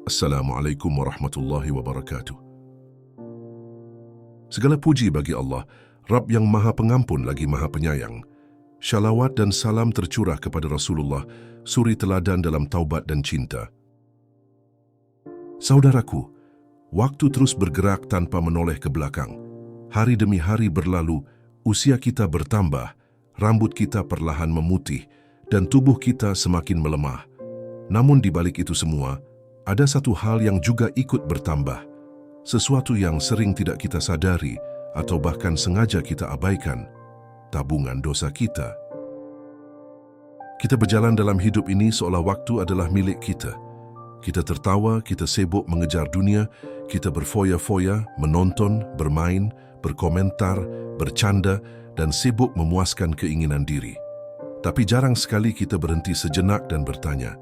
Assalamualaikum warahmatullahi wabarakatuh. Segala puji bagi Allah, Rabb yang Maha Pengampun lagi Maha Penyayang. Syalawat dan salam tercurah kepada Rasulullah, suri teladan dalam taubat dan cinta. Saudaraku, waktu terus bergerak tanpa menoleh ke belakang. Hari demi hari berlalu, usia kita bertambah, rambut kita perlahan memutih, dan tubuh kita semakin melemah. Namun di balik itu semua, ada satu hal yang juga ikut bertambah, sesuatu yang sering tidak kita sadari atau bahkan sengaja kita abaikan, tabungan dosa kita. Kita berjalan dalam hidup ini seolah waktu adalah milik kita. Kita tertawa, kita sibuk mengejar dunia, kita berfoya-foya, menonton, bermain, berkomentar, bercanda, dan sibuk memuaskan keinginan diri. Tapi jarang sekali kita berhenti sejenak dan bertanya,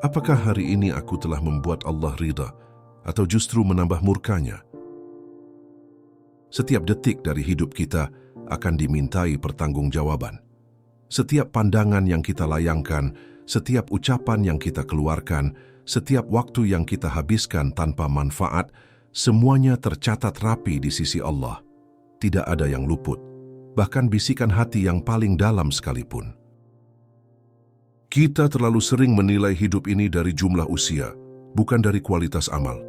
apakah hari ini aku telah membuat Allah ridha atau justru menambah murkanya? Setiap detik dari hidup kita akan dimintai pertanggungjawaban. Setiap pandangan yang kita layangkan, setiap ucapan yang kita keluarkan, setiap waktu yang kita habiskan tanpa manfaat, semuanya tercatat rapi di sisi Allah. Tidak ada yang luput, bahkan bisikan hati yang paling dalam sekalipun. Kita terlalu sering menilai hidup ini dari jumlah usia, bukan dari kualitas amal.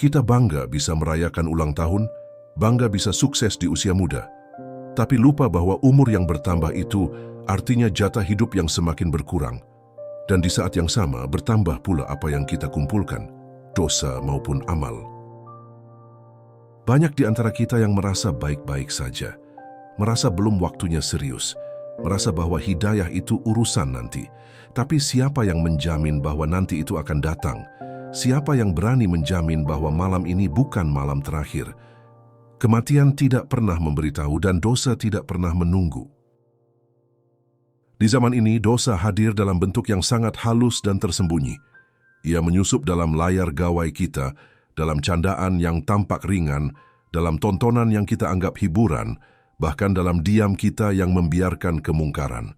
Kita bangga bisa merayakan ulang tahun, bangga bisa sukses di usia muda. Tapi lupa bahwa umur yang bertambah itu artinya jatah hidup yang semakin berkurang. Dan di saat yang sama bertambah pula apa yang kita kumpulkan, dosa maupun amal. Banyak di antara kita yang merasa baik-baik saja, merasa belum waktunya serius, merasa bahwa hidayah itu urusan nanti. Tapi siapa yang menjamin bahwa nanti itu akan datang? Siapa yang berani menjamin bahwa malam ini bukan malam terakhir? Kematian tidak pernah memberitahu dan dosa tidak pernah menunggu. Di zaman ini, dosa hadir dalam bentuk yang sangat halus dan tersembunyi. Ia menyusup dalam layar gawai kita, dalam candaan yang tampak ringan, dalam tontonan yang kita anggap hiburan, bahkan dalam diam kita yang membiarkan kemungkaran.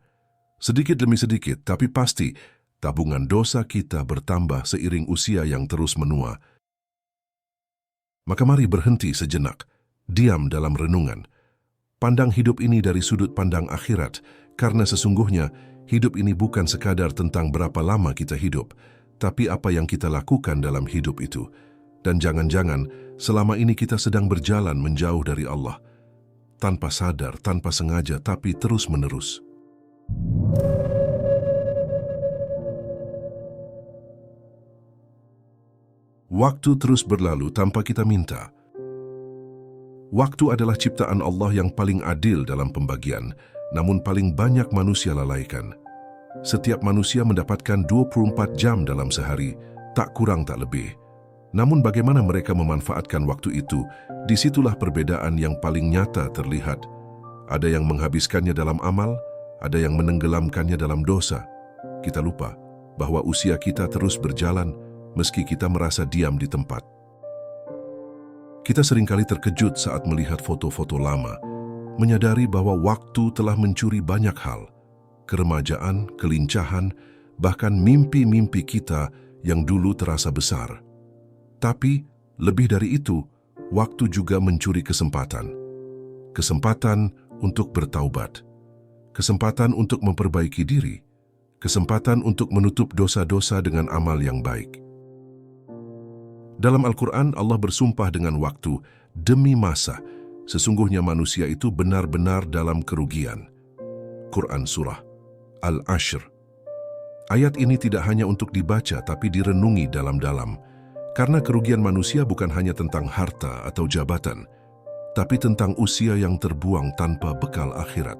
Sedikit demi sedikit, tapi pasti, tabungan dosa kita bertambah seiring usia yang terus menua. Maka mari berhenti sejenak, diam dalam renungan. Pandang hidup ini dari sudut pandang akhirat, karena sesungguhnya hidup ini bukan sekadar tentang berapa lama kita hidup, tapi apa yang kita lakukan dalam hidup itu. Dan jangan-jangan selama ini kita sedang berjalan menjauh dari Allah, tanpa sadar, tanpa sengaja, tapi terus-menerus. Waktu terus berlalu tanpa kita minta. Waktu adalah ciptaan Allah yang paling adil dalam pembagian, namun paling banyak manusia lalaikan. Setiap manusia mendapatkan 24 jam dalam sehari, tak kurang tak lebih. Namun bagaimana mereka memanfaatkan waktu itu, disitulah perbedaan yang paling nyata terlihat. Ada yang menghabiskannya dalam amal, ada yang menenggelamkannya dalam dosa. Kita lupa bahwa usia kita terus berjalan, meski kita merasa diam di tempat. Kita seringkali terkejut saat melihat foto-foto lama, menyadari bahwa waktu telah mencuri banyak hal, keremajaan, kelincahan, bahkan mimpi-mimpi kita yang dulu terasa besar. Tapi, lebih dari itu, waktu juga mencuri kesempatan. Kesempatan untuk bertaubat, kesempatan untuk memperbaiki diri, kesempatan untuk menutup dosa-dosa dengan amal yang baik. Dalam Al-Quran, Allah bersumpah dengan waktu, demi masa, sesungguhnya manusia itu benar-benar dalam kerugian. Quran Surah Al-Ashr. Ayat ini tidak hanya untuk dibaca, tapi direnungi dalam-dalam. Karena kerugian manusia bukan hanya tentang harta atau jabatan, tapi tentang usia yang terbuang tanpa bekal akhirat.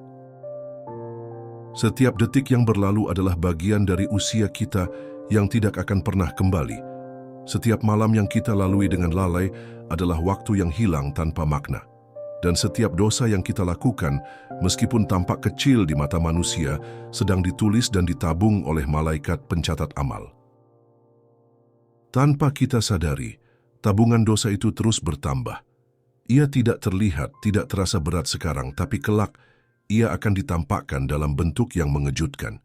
Setiap detik yang berlalu adalah bagian dari usia kita yang tidak akan pernah kembali. Setiap malam yang kita lalui dengan lalai adalah waktu yang hilang tanpa makna. Dan setiap dosa yang kita lakukan, meskipun tampak kecil di mata manusia, sedang ditulis dan ditabung oleh malaikat pencatat amal. Tanpa kita sadari, tabungan dosa itu terus bertambah. Ia tidak terlihat, tidak terasa berat sekarang, tapi kelak ia akan ditampakkan dalam bentuk yang mengejutkan.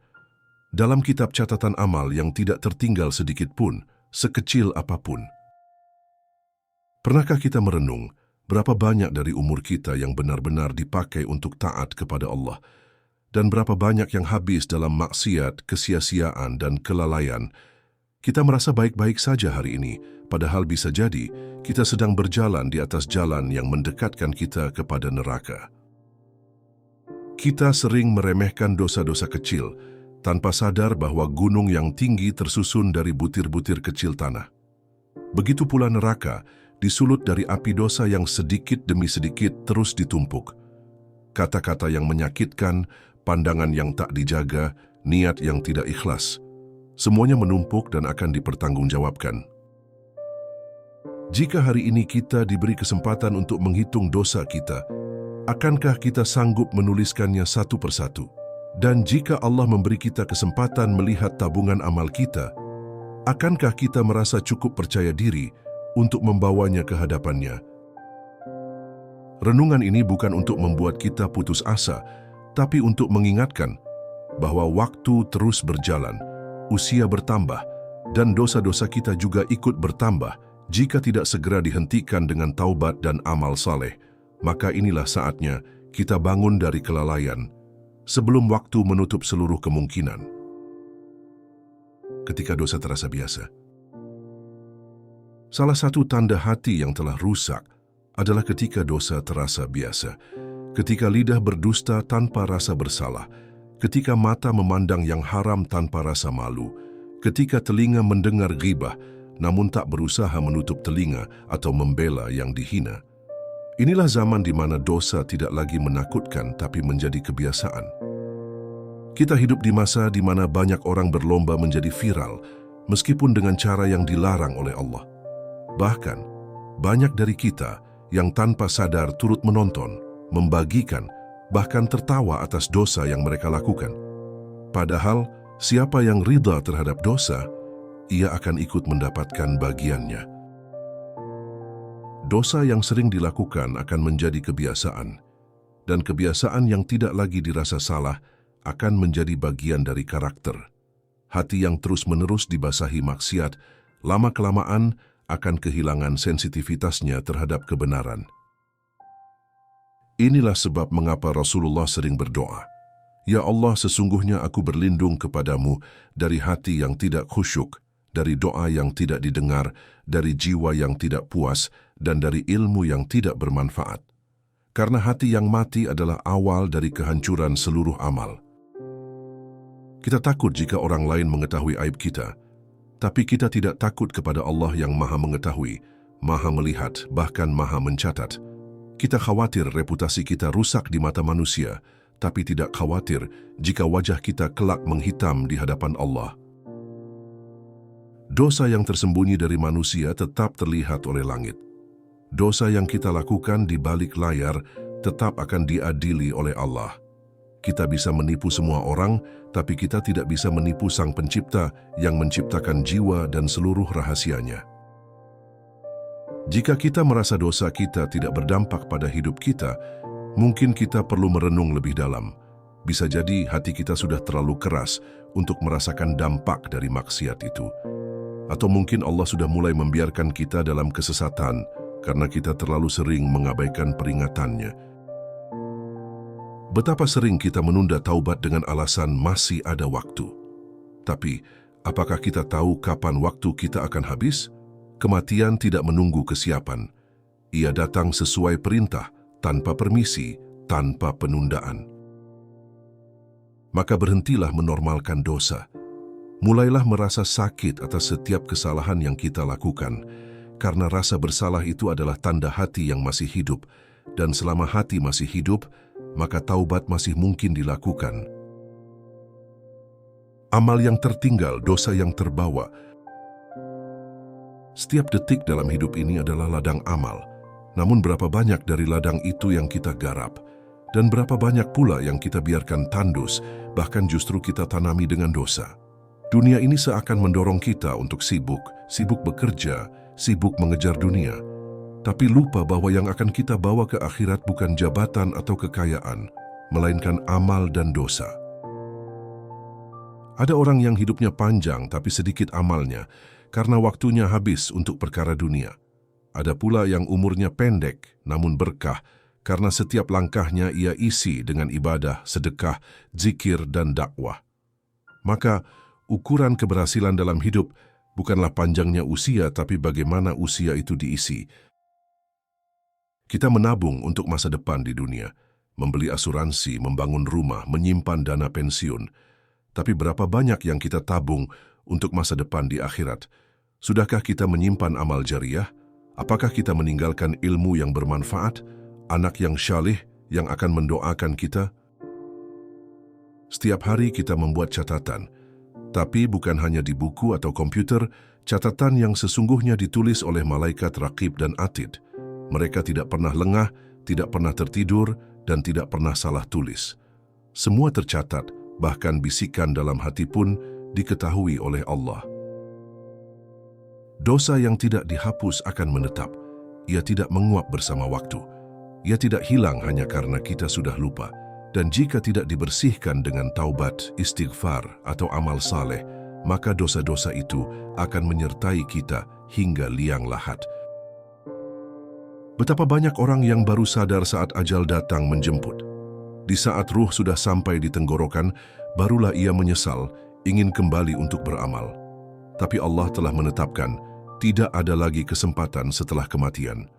Dalam kitab catatan amal yang tidak tertinggal sedikit pun, sekecil apapun. Pernahkah kita merenung berapa banyak dari umur kita yang benar-benar dipakai untuk taat kepada Allah, dan berapa banyak yang habis dalam maksiat, kesia-siaan, dan kelalaian? Kita merasa baik-baik saja hari ini, padahal bisa jadi kita sedang berjalan di atas jalan yang mendekatkan kita kepada neraka. Kita sering meremehkan dosa-dosa kecil, tanpa sadar bahwa gunung yang tinggi tersusun dari butir-butir kecil tanah. Begitu pula neraka, disulut dari api dosa yang sedikit demi sedikit terus ditumpuk. Kata-kata yang menyakitkan, pandangan yang tak dijaga, niat yang tidak ikhlas, semuanya menumpuk dan akan dipertanggungjawabkan. Jika hari ini kita diberi kesempatan untuk menghitung dosa kita, akankah kita sanggup menuliskannya satu persatu? Dan jika Allah memberi kita kesempatan melihat tabungan amal kita, akankah kita merasa cukup percaya diri untuk membawanya ke hadapannya? Renungan ini bukan untuk membuat kita putus asa, tapi untuk mengingatkan bahwa waktu terus berjalan, usia bertambah, dan dosa-dosa kita juga ikut bertambah. Jika tidak segera dihentikan dengan taubat dan amal saleh, maka inilah saatnya kita bangun dari kelalaian, sebelum waktu menutup seluruh kemungkinan. Ketika dosa terasa biasa. Salah satu tanda hati yang telah rusak adalah ketika dosa terasa biasa, ketika lidah berdusta tanpa rasa bersalah, ketika mata memandang yang haram tanpa rasa malu, ketika telinga mendengar ghibah namun tak berusaha menutup telinga atau membela yang dihina. Inilah zaman di mana dosa tidak lagi menakutkan tapi menjadi kebiasaan. Kita hidup di masa di mana banyak orang berlomba menjadi viral, meskipun dengan cara yang dilarang oleh Allah. Bahkan, banyak dari kita yang tanpa sadar turut menonton, membagikan, bahkan tertawa atas dosa yang mereka lakukan. Padahal, siapa yang ridha terhadap dosa, ia akan ikut mendapatkan bagiannya. Dosa yang sering dilakukan akan menjadi kebiasaan, dan kebiasaan yang tidak lagi dirasa salah akan menjadi bagian dari karakter. Hati yang terus-menerus dibasahi maksiat, lama-kelamaan akan kehilangan sensitivitasnya terhadap kebenaran. Inilah sebab mengapa Rasulullah sering berdoa, "Ya Allah, sesungguhnya aku berlindung kepadamu dari hati yang tidak khusyuk, dari doa yang tidak didengar, dari jiwa yang tidak puas, dan dari ilmu yang tidak bermanfaat. Karena hati yang mati adalah awal dari kehancuran seluruh amal." Kita takut jika orang lain mengetahui aib kita, tapi kita tidak takut kepada Allah yang Maha Mengetahui, Maha Melihat, bahkan Maha Mencatat. Kita khawatir reputasi kita rusak di mata manusia, tapi tidak khawatir jika wajah kita kelak menghitam di hadapan Allah. Dosa yang tersembunyi dari manusia tetap terlihat oleh langit. Dosa yang kita lakukan di balik layar tetap akan diadili oleh Allah. Kita bisa menipu semua orang, tapi kita tidak bisa menipu Sang Pencipta yang menciptakan jiwa dan seluruh rahasianya. Jika kita merasa dosa kita tidak berdampak pada hidup kita, mungkin kita perlu merenung lebih dalam. Bisa jadi hati kita sudah terlalu keras untuk merasakan dampak dari maksiat itu. Atau mungkin Allah sudah mulai membiarkan kita dalam kesesatan karena kita terlalu sering mengabaikan peringatannya. Betapa sering kita menunda taubat dengan alasan masih ada waktu. Tapi, apakah kita tahu kapan waktu kita akan habis? Kematian tidak menunggu kesiapan. Ia datang sesuai perintah, tanpa permisi, tanpa penundaan. Maka berhentilah menormalkan dosa. Mulailah merasa sakit atas setiap kesalahan yang kita lakukan, karena rasa bersalah itu adalah tanda hati yang masih hidup, dan selama hati masih hidup, maka taubat masih mungkin dilakukan. Amal yang tertinggal, dosa yang terbawa. Setiap detik dalam hidup ini adalah ladang amal. Namun berapa banyak dari ladang itu yang kita garap? Dan berapa banyak pula yang kita biarkan tandus, bahkan justru kita tanami dengan dosa? Dunia ini seakan mendorong kita untuk sibuk bekerja, sibuk mengejar dunia. Tapi lupa bahwa yang akan kita bawa ke akhirat bukan jabatan atau kekayaan, melainkan amal dan dosa. Ada orang yang hidupnya panjang tapi sedikit amalnya, karena waktunya habis untuk perkara dunia. Ada pula yang umurnya pendek namun berkah karena setiap langkahnya ia isi dengan ibadah, sedekah, zikir dan dakwah. Maka ukuran keberhasilan dalam hidup bukanlah panjangnya usia tapi bagaimana usia itu diisi. Kita menabung untuk masa depan di dunia, membeli asuransi, membangun rumah, menyimpan dana pensiun. Tapi berapa banyak yang kita tabung untuk masa depan di akhirat? Sudahkah kita menyimpan amal jariah? Apakah kita meninggalkan ilmu yang bermanfaat? Anak yang syalih yang akan mendoakan kita? Setiap hari kita membuat catatan, tapi bukan hanya di buku atau komputer, catatan yang sesungguhnya ditulis oleh malaikat Raqib dan Atid. Mereka tidak pernah lengah, tidak pernah tertidur, dan tidak pernah salah tulis. Semua tercatat, bahkan bisikan dalam hati pun diketahui oleh Allah. Dosa yang tidak dihapus akan menetap. Ia tidak menguap bersama waktu. Ia tidak hilang hanya karena kita sudah lupa. Dan jika tidak dibersihkan dengan taubat, istighfar, atau amal saleh, maka dosa-dosa itu akan menyertai kita hingga liang lahat. Betapa banyak orang yang baru sadar saat ajal datang menjemput. Di saat ruh sudah sampai di tenggorokan, barulah ia menyesal, ingin kembali untuk beramal. Tapi Allah telah menetapkan, tidak ada lagi kesempatan setelah kematian.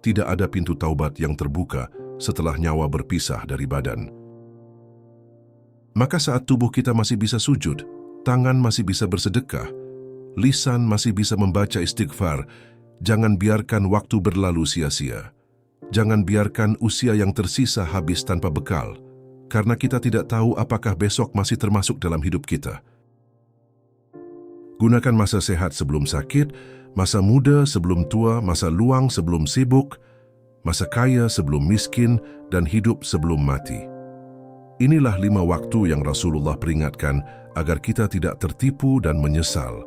Tidak ada pintu taubat yang terbuka setelah nyawa berpisah dari badan. Maka saat tubuh kita masih bisa sujud, tangan masih bisa bersedekah, lisan masih bisa membaca istighfar, jangan biarkan waktu berlalu sia-sia. Jangan biarkan usia yang tersisa habis tanpa bekal, karena kita tidak tahu apakah besok masih termasuk dalam hidup kita. Gunakan masa sehat sebelum sakit, masa muda sebelum tua, masa luang sebelum sibuk, masa kaya sebelum miskin, dan hidup sebelum mati. Inilah 5 waktu yang Rasulullah peringatkan agar kita tidak tertipu dan menyesal.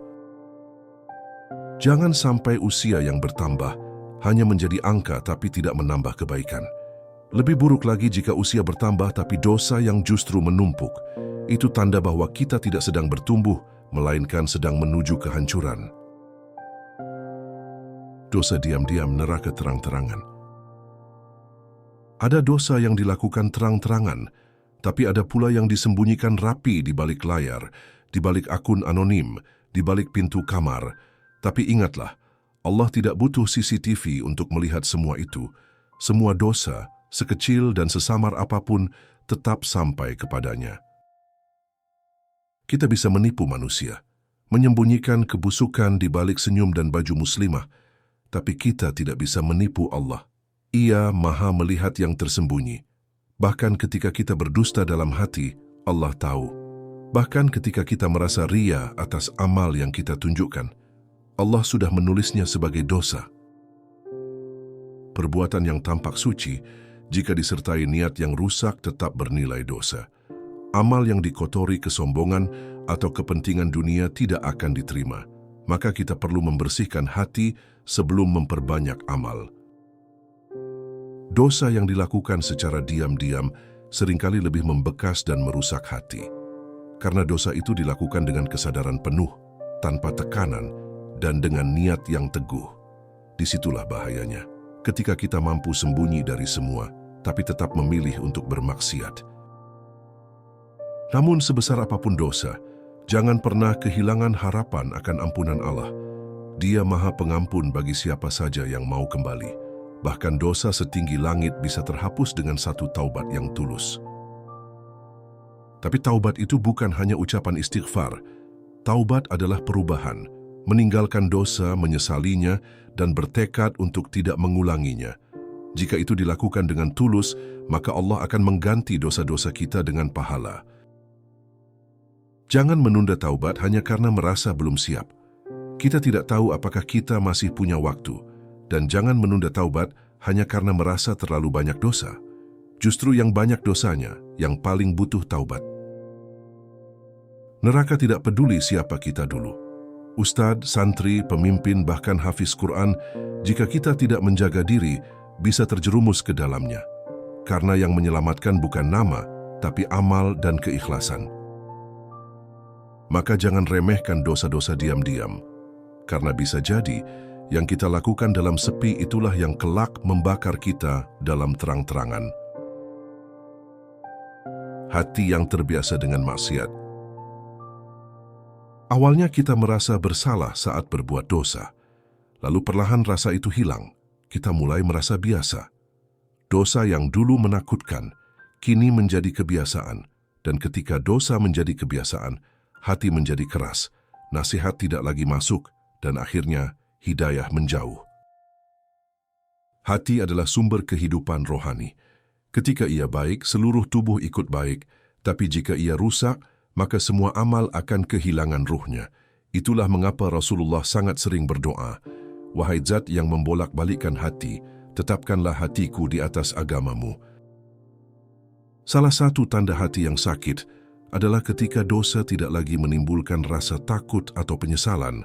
Jangan sampai usia yang bertambah hanya menjadi angka tapi tidak menambah kebaikan. Lebih buruk lagi jika usia bertambah tapi dosa yang justru menumpuk. Itu tanda bahwa kita tidak sedang bertumbuh, melainkan sedang menuju kehancuran. Dosa diam-diam, neraka terang-terangan. Ada dosa yang dilakukan terang-terangan, tapi ada pula yang disembunyikan rapi di balik layar, di balik akun anonim, di balik pintu kamar. Tapi ingatlah, Allah tidak butuh CCTV untuk melihat semua itu. Semua dosa, sekecil dan sesamar apapun, tetap sampai kepadanya. Kita bisa menipu manusia, menyembunyikan kebusukan di balik senyum dan baju muslimah, tapi kita tidak bisa menipu Allah. Ia Maha melihat yang tersembunyi. Bahkan ketika kita berdusta dalam hati, Allah tahu. Bahkan ketika kita merasa ria atas amal yang kita tunjukkan, Allah sudah menulisnya sebagai dosa. Perbuatan yang tampak suci, jika disertai niat yang rusak tetap bernilai dosa. Amal yang dikotori kesombongan atau kepentingan dunia tidak akan diterima. Maka kita perlu membersihkan hati sebelum memperbanyak amal. Dosa yang dilakukan secara diam-diam seringkali lebih membekas dan merusak hati. Karena dosa itu dilakukan dengan kesadaran penuh, tanpa tekanan, dan dengan niat yang teguh. Disitulah bahayanya, ketika kita mampu sembunyi dari semua, tapi tetap memilih untuk bermaksiat. Namun sebesar apapun dosa, jangan pernah kehilangan harapan akan ampunan Allah. Dia Maha Pengampun bagi siapa saja yang mau kembali. Bahkan dosa setinggi langit bisa terhapus dengan satu taubat yang tulus. Tapi taubat itu bukan hanya ucapan istighfar. Taubat adalah perubahan, meninggalkan dosa, menyesalinya, dan bertekad untuk tidak mengulanginya. Jika itu dilakukan dengan tulus, maka Allah akan mengganti dosa-dosa kita dengan pahala. Jangan menunda taubat hanya karena merasa belum siap. Kita tidak tahu apakah kita masih punya waktu. Dan jangan menunda taubat hanya karena merasa terlalu banyak dosa. Justru yang banyak dosanya, yang paling butuh taubat. Neraka tidak peduli siapa kita dulu. Ustadz, santri, pemimpin, bahkan hafiz Quran, jika kita tidak menjaga diri, bisa terjerumus ke dalamnya. Karena yang menyelamatkan bukan nama, tapi amal dan keikhlasan. Maka jangan remehkan dosa-dosa diam-diam. karena bisa jadi yang kita lakukan dalam sepi itulah yang kelak membakar kita dalam terang-terangan. Hati yang terbiasa dengan maksiat. Awalnya kita merasa bersalah saat berbuat dosa. Lalu perlahan rasa itu hilang. Kita mulai merasa biasa. Dosa yang dulu menakutkan, kini menjadi kebiasaan. Dan ketika dosa menjadi kebiasaan, hati menjadi keras. Nasihat tidak lagi masuk, dan akhirnya hidayah menjauh. Hati adalah sumber kehidupan rohani. Ketika ia baik, seluruh tubuh ikut baik. Tapi jika ia rusak, maka semua amal akan kehilangan ruhnya. Itulah mengapa Rasulullah sangat sering berdoa, "Wahai Zat yang membolak-balikkan hati, tetapkanlah hatiku di atas agamamu." Salah satu tanda hati yang sakit adalah ketika dosa tidak lagi menimbulkan rasa takut atau penyesalan.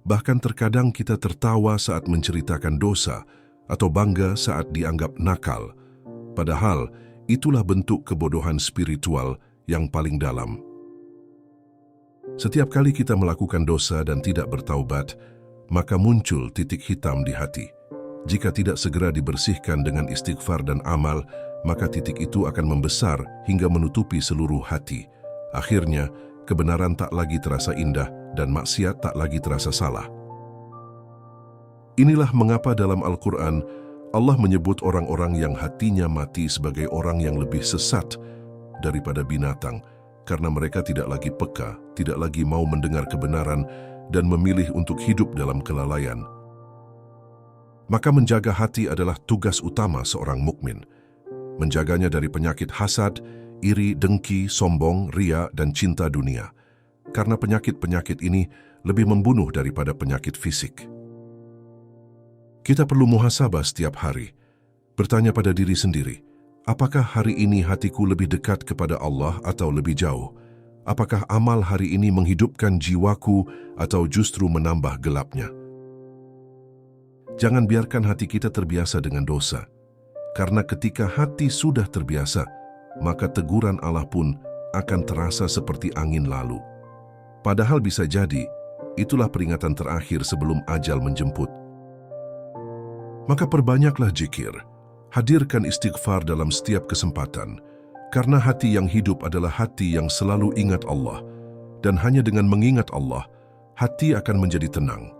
Bahkan terkadang kita tertawa saat menceritakan dosa atau bangga saat dianggap nakal. Padahal itulah bentuk kebodohan spiritual yang paling dalam. Setiap kali kita melakukan dosa dan tidak bertaubat, maka muncul titik hitam di hati. Jika tidak segera dibersihkan dengan istighfar dan amal, maka titik itu akan membesar hingga menutupi seluruh hati. Akhirnya, kebenaran tak lagi terasa indah dan maksiat tak lagi terasa salah. Inilah mengapa dalam Al-Quran, Allah menyebut orang-orang yang hatinya mati sebagai orang yang lebih sesat daripada binatang, karena mereka tidak lagi peka, tidak lagi mau mendengar kebenaran, dan memilih untuk hidup dalam kelalaian. Maka menjaga hati adalah tugas utama seorang mukmin. Menjaganya dari penyakit hasad, iri, dengki, sombong, ria, dan cinta dunia. Karena penyakit-penyakit ini lebih membunuh daripada penyakit fisik. Kita perlu muhasabah setiap hari, bertanya pada diri sendiri, apakah hari ini hatiku lebih dekat kepada Allah atau lebih jauh? Apakah amal hari ini menghidupkan jiwaku atau justru menambah gelapnya? Jangan biarkan hati kita terbiasa dengan dosa. Karena ketika hati sudah terbiasa, maka teguran Allah pun akan terasa seperti angin lalu. Padahal bisa jadi, itulah peringatan terakhir sebelum ajal menjemput. Maka perbanyaklah zikir, hadirkan istighfar dalam setiap kesempatan, karena hati yang hidup adalah hati yang selalu ingat Allah, dan hanya dengan mengingat Allah, hati akan menjadi tenang.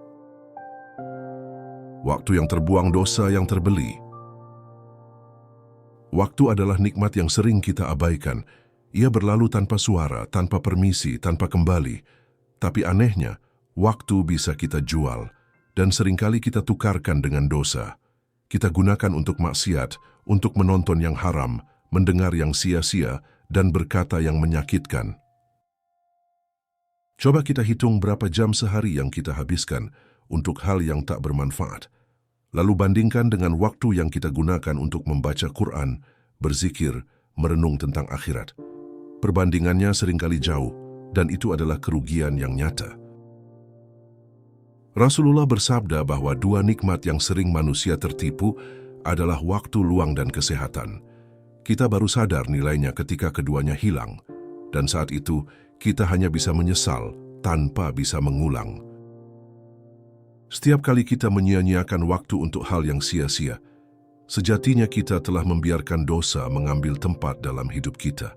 Waktu yang terbuang dosa yang terbeli. Waktu adalah nikmat yang sering kita abaikan. Ia berlalu tanpa suara, tanpa permisi, tanpa kembali. Tapi anehnya, waktu bisa kita jual, dan seringkali kita tukarkan dengan dosa. Kita gunakan untuk maksiat, untuk menonton yang haram, mendengar yang sia-sia, dan berkata yang menyakitkan. Coba kita hitung berapa jam sehari yang kita habiskan untuk hal yang tak bermanfaat. Lalu bandingkan dengan waktu yang kita gunakan untuk membaca Quran, berzikir, merenung tentang akhirat. Perbandingannya seringkali jauh, dan itu adalah kerugian yang nyata. Rasulullah bersabda bahwa dua nikmat yang sering manusia tertipu adalah waktu luang dan kesehatan. Kita baru sadar nilainya ketika keduanya hilang, dan saat itu kita hanya bisa menyesal tanpa bisa mengulang. Setiap kali kita menyia-nyiakan waktu untuk hal yang sia-sia, sejatinya kita telah membiarkan dosa mengambil tempat dalam hidup kita.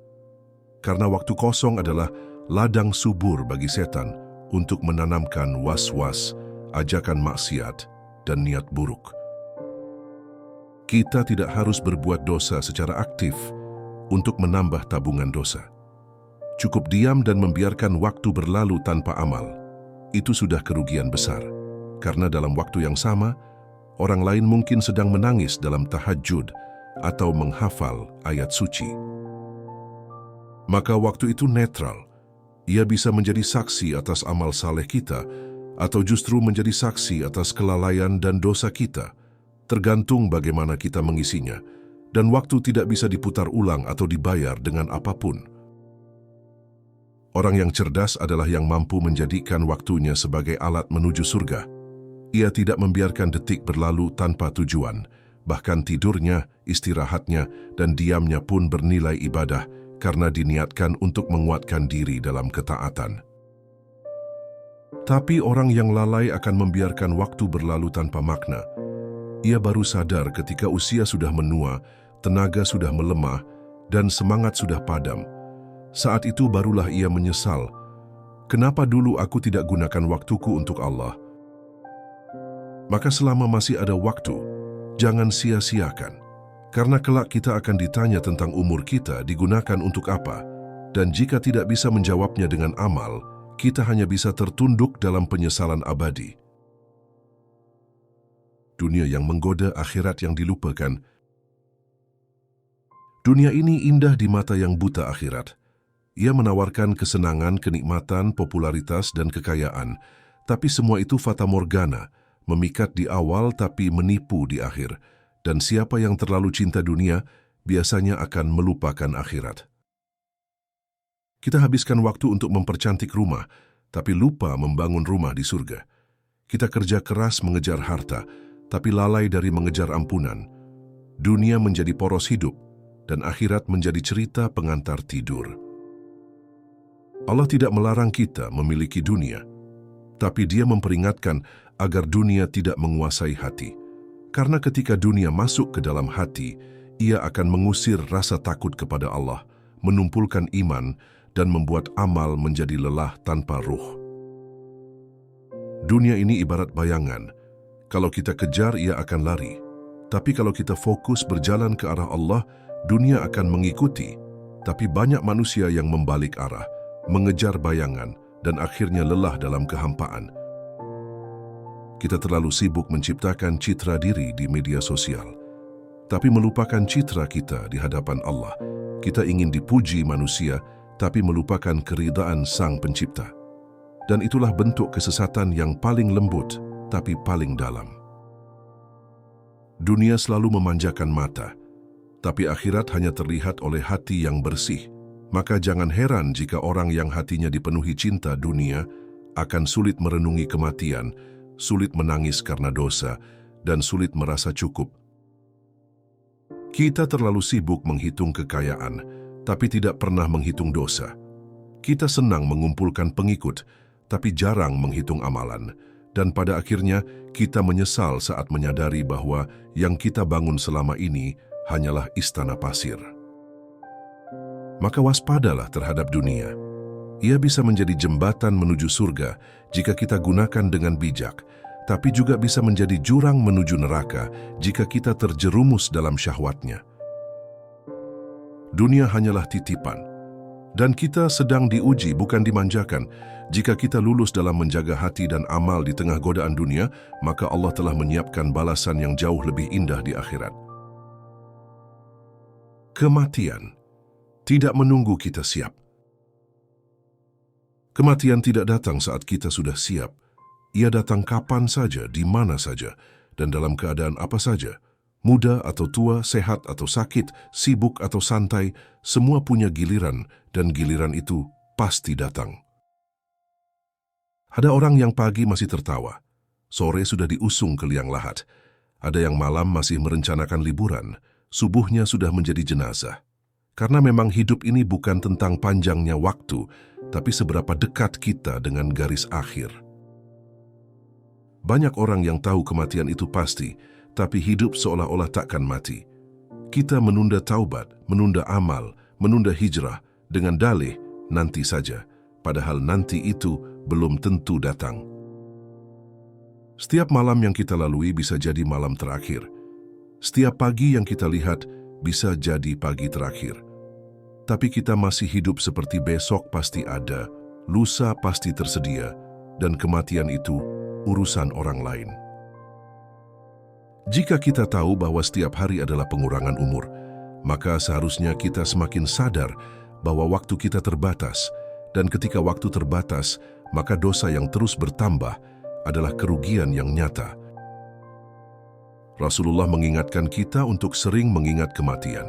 Karena waktu kosong adalah ladang subur bagi setan untuk menanamkan was-was, ajakan maksiat, dan niat buruk. Kita tidak harus berbuat dosa secara aktif untuk menambah tabungan dosa. Cukup diam dan membiarkan waktu berlalu tanpa amal. Itu sudah kerugian besar. Karena dalam waktu yang sama, orang lain mungkin sedang menangis dalam tahajud atau menghafal ayat suci. Maka waktu itu netral. Ia bisa menjadi saksi atas amal saleh kita atau justru menjadi saksi atas kelalaian dan dosa kita, tergantung bagaimana kita mengisinya, dan waktu tidak bisa diputar ulang atau dibayar dengan apapun. Orang yang cerdas adalah yang mampu menjadikan waktunya sebagai alat menuju surga. Ia tidak membiarkan detik berlalu tanpa tujuan, bahkan tidurnya, istirahatnya, dan diamnya pun bernilai ibadah karena diniatkan untuk menguatkan diri dalam ketaatan. Tapi orang yang lalai akan membiarkan waktu berlalu tanpa makna. Ia baru sadar ketika usia sudah menua, tenaga sudah melemah, dan semangat sudah padam. Saat itu barulah ia menyesal. Kenapa dulu aku tidak gunakan waktuku untuk Allah? Maka selama masih ada waktu, jangan sia-siakan. Karena kelak kita akan ditanya tentang umur kita digunakan untuk apa. Dan jika tidak bisa menjawabnya dengan amal, kita hanya bisa tertunduk dalam penyesalan abadi. Dunia yang menggoda, akhirat yang dilupakan. Dunia ini indah di mata yang buta akhirat. Ia menawarkan kesenangan, kenikmatan, popularitas, dan kekayaan. Tapi semua itu fata morgana, memikat di awal tapi menipu di akhir. Dan siapa yang terlalu cinta dunia, biasanya akan melupakan akhirat. Kita habiskan waktu untuk mempercantik rumah, tapi lupa membangun rumah di surga. Kita kerja keras mengejar harta, tapi lalai dari mengejar ampunan. Dunia menjadi poros hidup, dan akhirat menjadi cerita pengantar tidur. Allah tidak melarang kita memiliki dunia, tapi Dia memperingatkan agar dunia tidak menguasai hati. Karena ketika dunia masuk ke dalam hati, ia akan mengusir rasa takut kepada Allah, menumpulkan iman, dan membuat amal menjadi lelah tanpa ruh. Dunia ini ibarat bayangan. Kalau kita kejar, ia akan lari. Tapi kalau kita fokus berjalan ke arah Allah, dunia akan mengikuti. Tapi banyak manusia yang membalik arah, mengejar bayangan, dan akhirnya lelah dalam kehampaan. Kita terlalu sibuk menciptakan citra diri di media sosial, tapi melupakan citra kita di hadapan Allah. Kita ingin dipuji manusia, tapi melupakan keridaan Sang Pencipta. Dan itulah bentuk kesesatan yang paling lembut, tapi paling dalam. Dunia selalu memanjakan mata, tapi akhirat hanya terlihat oleh hati yang bersih. Maka jangan heran jika orang yang hatinya dipenuhi cinta dunia akan sulit merenungi kematian, sulit menangis karena dosa, dan sulit merasa cukup. Kita terlalu sibuk menghitung kekayaan, tapi tidak pernah menghitung dosa. Kita senang mengumpulkan pengikut, tapi jarang menghitung amalan. Dan pada akhirnya, kita menyesal saat menyadari bahwa yang kita bangun selama ini hanyalah istana pasir. Maka waspadalah terhadap dunia. Ia bisa menjadi jembatan menuju surga jika kita gunakan dengan bijak, tapi juga bisa menjadi jurang menuju neraka jika kita terjerumus dalam syahwatnya. Dunia hanyalah titipan, dan kita sedang diuji bukan dimanjakan. Jika kita lulus dalam menjaga hati dan amal di tengah godaan dunia, maka Allah telah menyiapkan balasan yang jauh lebih indah di akhirat. Kematian tidak menunggu kita siap. Kematian tidak datang saat kita sudah siap. Ia datang kapan saja, di mana saja, dan dalam keadaan apa saja. Muda atau tua, sehat atau sakit, sibuk atau santai, semua punya giliran, dan giliran itu pasti datang. Ada orang yang pagi masih tertawa, sore sudah diusung ke liang lahat. Ada yang malam masih merencanakan liburan, subuhnya sudah menjadi jenazah. Karena memang hidup ini bukan tentang panjangnya waktu, tapi seberapa dekat kita dengan garis akhir. Banyak orang yang tahu kematian itu pasti, tapi hidup seolah-olah takkan mati. Kita menunda taubat, menunda amal, menunda hijrah dengan dalih nanti saja, padahal nanti itu belum tentu datang. Setiap malam yang kita lalui bisa jadi malam terakhir. Setiap pagi yang kita lihat bisa jadi pagi terakhir. Tapi kita masih hidup seperti besok pasti ada, lusa pasti tersedia, dan kematian itu urusan orang lain. Jika kita tahu bahwa setiap hari adalah pengurangan umur, maka seharusnya kita semakin sadar bahwa waktu kita terbatas, dan ketika waktu terbatas, maka dosa yang terus bertambah adalah kerugian yang nyata. Rasulullah mengingatkan kita untuk sering mengingat kematian.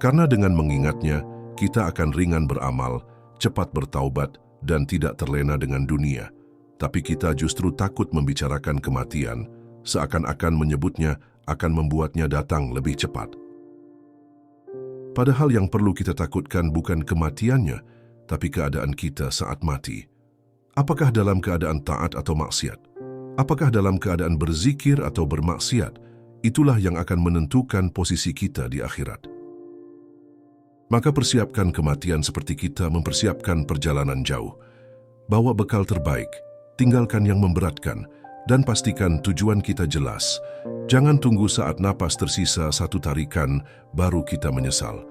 Karena dengan mengingatnya, kita akan ringan beramal, cepat bertaubat, dan tidak terlena dengan dunia. Tapi kita justru takut membicarakan kematian, seakan-akan menyebutnya akan membuatnya datang lebih cepat. Padahal yang perlu kita takutkan bukan kematiannya, tapi keadaan kita saat mati. Apakah dalam keadaan taat atau maksiat? Apakah dalam keadaan berzikir atau bermaksiat? Itulah yang akan menentukan posisi kita di akhirat. Maka persiapkan kematian seperti kita mempersiapkan perjalanan jauh. Bawa bekal terbaik, tinggalkan yang memberatkan, dan pastikan tujuan kita jelas. Jangan tunggu saat napas tersisa satu tarikan, baru kita menyesal.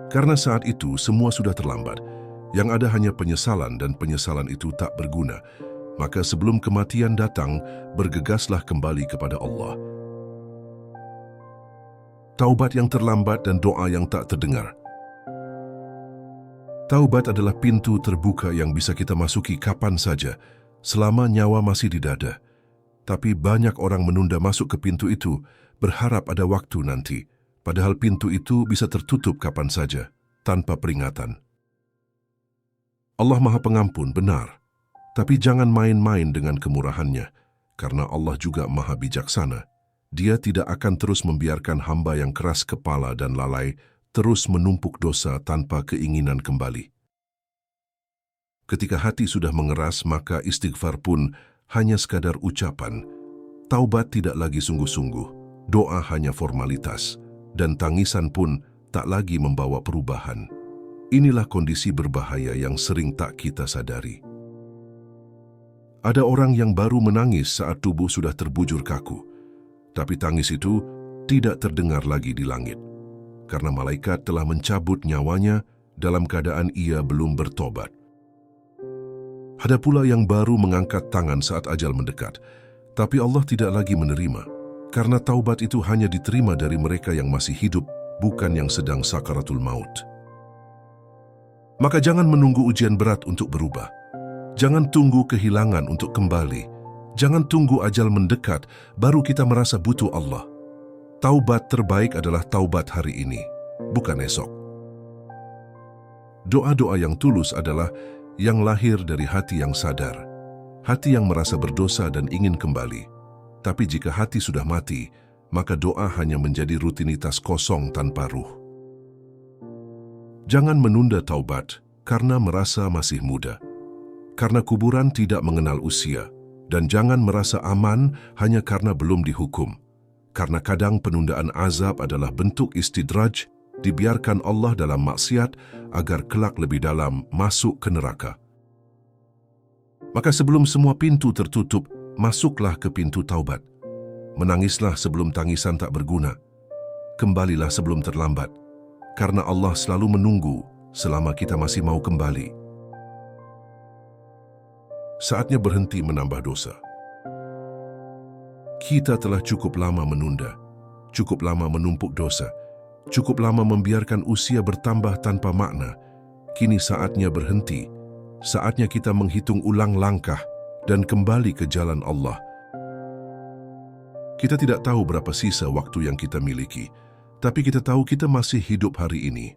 Karena saat itu semua sudah terlambat. Yang ada hanya penyesalan dan penyesalan itu tak berguna. Maka sebelum kematian datang, bergegaslah kembali kepada Allah. Taubat yang terlambat dan doa yang tak terdengar. Taubat adalah pintu terbuka yang bisa kita masuki kapan saja, selama nyawa masih di dada. Tapi banyak orang menunda masuk ke pintu itu, berharap ada waktu nanti. Padahal pintu itu bisa tertutup kapan saja, tanpa peringatan. Allah Maha Pengampun, benar. Tapi jangan main-main dengan kemurahannya, karena Allah juga Maha Bijaksana. Dia tidak akan terus membiarkan hamba yang keras kepala dan lalai terus menumpuk dosa tanpa keinginan kembali. Ketika hati sudah mengeras, maka istighfar pun hanya sekadar ucapan. Taubat tidak lagi sungguh-sungguh, doa hanya formalitas, dan tangisan pun tak lagi membawa perubahan. Inilah kondisi berbahaya yang sering tak kita sadari. Ada orang yang baru menangis saat tubuh sudah terbujur kaku, tapi tangis itu tidak terdengar lagi di langit, karena malaikat telah mencabut nyawanya dalam keadaan ia belum bertobat. Ada pula yang baru mengangkat tangan saat ajal mendekat, tapi Allah tidak lagi menerima, karena taubat itu hanya diterima dari mereka yang masih hidup, bukan yang sedang sakaratul maut. Maka jangan menunggu ujian berat untuk berubah. Jangan tunggu kehilangan untuk kembali. Jangan tunggu ajal mendekat, baru kita merasa butuh Allah. Taubat terbaik adalah taubat hari ini, bukan esok. Doa-doa yang tulus adalah yang lahir dari hati yang sadar, hati yang merasa berdosa dan ingin kembali. Tapi jika hati sudah mati, maka doa hanya menjadi rutinitas kosong tanpa ruh. Jangan menunda taubat karena merasa masih muda, karena kuburan tidak mengenal usia, dan jangan merasa aman hanya karena belum dihukum, karena kadang penundaan azab adalah bentuk istidraj, dibiarkan Allah dalam maksiat agar kelak lebih dalam masuk ke neraka. Maka sebelum semua pintu tertutup, masuklah ke pintu taubat. Menangislah sebelum tangisan tak berguna. Kembalilah sebelum terlambat, karena Allah selalu menunggu selama kita masih mau kembali. Saatnya berhenti menambah dosa. Kita telah cukup lama menunda, cukup lama menumpuk dosa, cukup lama membiarkan usia bertambah tanpa makna. Kini saatnya berhenti, saatnya kita menghitung ulang langkah dan kembali ke jalan Allah. Kita tidak tahu berapa sisa waktu yang kita miliki, tapi kita tahu kita masih hidup hari ini.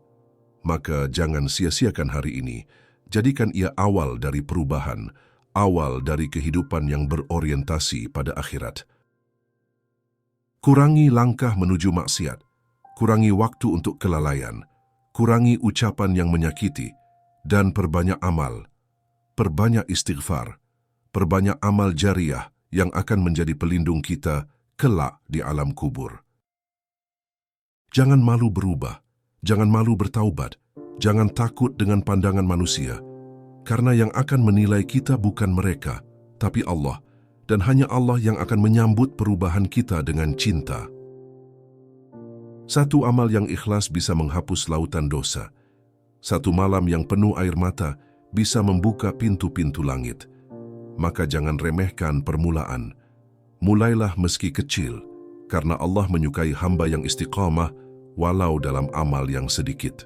Maka jangan sia-siakan hari ini, jadikan ia awal dari perubahan, awal dari kehidupan yang berorientasi pada akhirat. Kurangi langkah menuju maksiat, kurangi waktu untuk kelalaian, kurangi ucapan yang menyakiti, dan perbanyak amal, perbanyak istighfar, perbanyak amal jariah yang akan menjadi pelindung kita kelak di alam kubur. Jangan malu berubah, jangan malu bertaubat, jangan takut dengan pandangan manusia, karena yang akan menilai kita bukan mereka, tapi Allah, dan hanya Allah yang akan menyambut perubahan kita dengan cinta. Satu amal yang ikhlas bisa menghapus lautan dosa. Satu malam yang penuh air mata bisa membuka pintu-pintu langit. Maka jangan remehkan permulaan. Mulailah meski kecil, karena Allah menyukai hamba yang istiqamah walau dalam amal yang sedikit.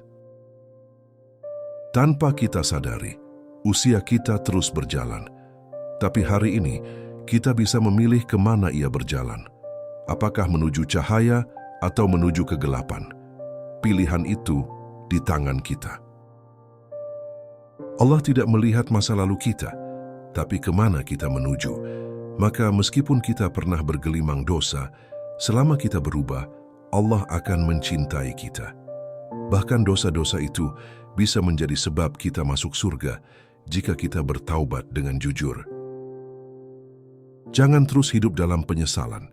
Tanpa kita sadari, usia kita terus berjalan. Tapi hari ini, kita bisa memilih kemana ia berjalan. Apakah menuju cahaya atau menuju kegelapan? Pilihan itu di tangan kita. Allah tidak melihat masa lalu kita, tapi kemana kita menuju. Maka meskipun kita pernah bergelimang dosa, selama kita berubah, Allah akan mencintai kita. Bahkan dosa-dosa itu bisa menjadi sebab kita masuk surga, jika kita bertaubat dengan jujur. Jangan terus hidup dalam penyesalan,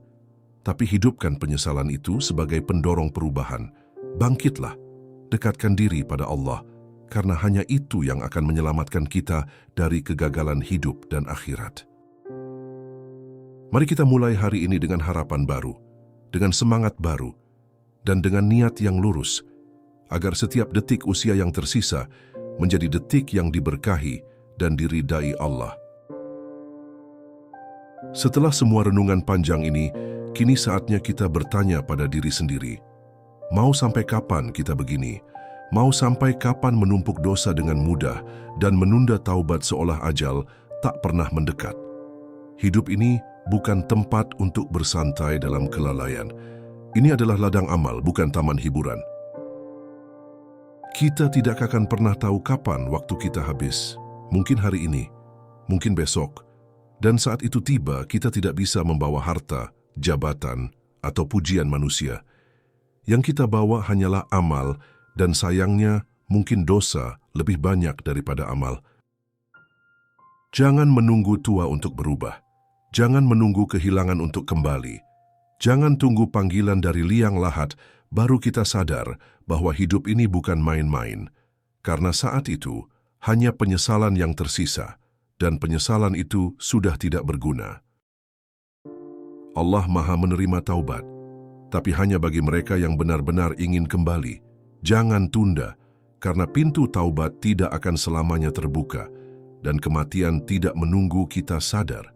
tapi hidupkan penyesalan itu sebagai pendorong perubahan. Bangkitlah, dekatkan diri pada Allah, karena hanya itu yang akan menyelamatkan kita dari kegagalan hidup dan akhirat. Mari kita mulai hari ini dengan harapan baru, dengan semangat baru, dan dengan niat yang lurus, agar setiap detik usia yang tersisa menjadi detik yang diberkahi dan diridai Allah. Setelah semua renungan panjang ini, kini saatnya kita bertanya pada diri sendiri, mau sampai kapan kita begini? Mau sampai kapan menumpuk dosa dengan mudah dan menunda taubat seolah ajal tak pernah mendekat? Hidup ini bukan tempat untuk bersantai dalam kelalaian. Ini adalah ladang amal, bukan taman hiburan. Kita tidak akan pernah tahu kapan waktu kita habis. Mungkin hari ini, mungkin besok. Dan saat itu tiba, kita tidak bisa membawa harta, jabatan, atau pujian manusia. Yang kita bawa hanyalah amal, dan sayangnya mungkin dosa lebih banyak daripada amal. Jangan menunggu tua untuk berubah. Jangan menunggu kehilangan untuk kembali. Jangan tunggu panggilan dari liang lahat, baru kita sadar bahwa hidup ini bukan main-main. Karena saat itu, hanya penyesalan yang tersisa, dan penyesalan itu sudah tidak berguna. Allah Maha menerima taubat, tapi hanya bagi mereka yang benar-benar ingin kembali. Jangan tunda, karena pintu taubat tidak akan selamanya terbuka, dan kematian tidak menunggu kita sadar.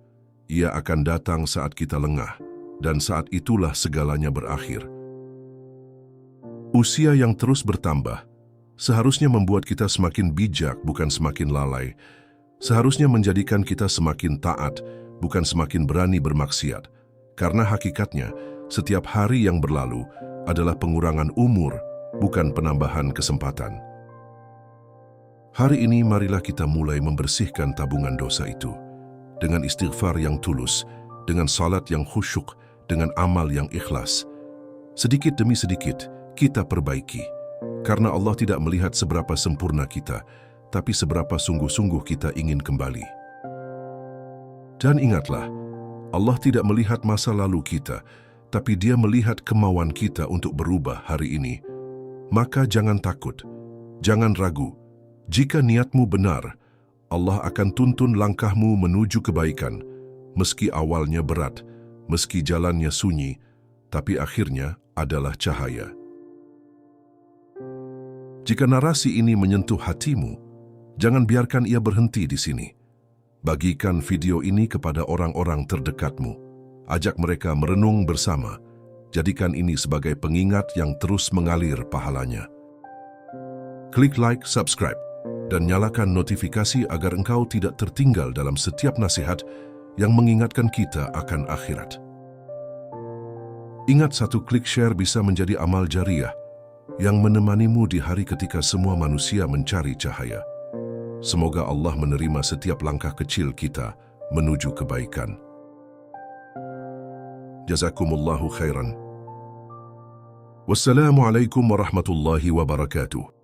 Ia akan datang saat kita lengah, dan saat itulah segalanya berakhir. Usia yang terus bertambah seharusnya membuat kita semakin bijak, bukan semakin lalai. Seharusnya menjadikan kita semakin taat, bukan semakin berani bermaksiat. Karena hakikatnya, setiap hari yang berlalu adalah pengurangan umur, bukan penambahan kesempatan. Hari ini marilah kita mulai membersihkan tabungan dosa itu. Dengan istighfar yang tulus, dengan salat yang khusyuk, dengan amal yang ikhlas. Sedikit demi sedikit, kita perbaiki. Karena Allah tidak melihat seberapa sempurna kita, tapi seberapa sungguh-sungguh kita ingin kembali. Dan ingatlah, Allah tidak melihat masa lalu kita, tapi Dia melihat kemauan kita untuk berubah hari ini. Maka jangan takut, jangan ragu. Jika niatmu benar, Allah akan tuntun langkahmu menuju kebaikan, meski awalnya berat, meski jalannya sunyi, tapi akhirnya adalah cahaya. Jika narasi ini menyentuh hatimu, jangan biarkan ia berhenti di sini. Bagikan video ini kepada orang-orang terdekatmu. Ajak mereka merenung bersama. Jadikan ini sebagai pengingat yang terus mengalir pahalanya. Klik like, subscribe, dan nyalakan notifikasi agar engkau tidak tertinggal dalam setiap nasihat yang mengingatkan kita akan akhirat. Ingat, satu klik share bisa menjadi amal jariah yang menemanimu di hari ketika semua manusia mencari cahaya. Semoga Allah menerima setiap langkah kecil kita menuju kebaikan. Jazakumullahu khairan. Wassalamualaikum warahmatullahi wabarakatuh.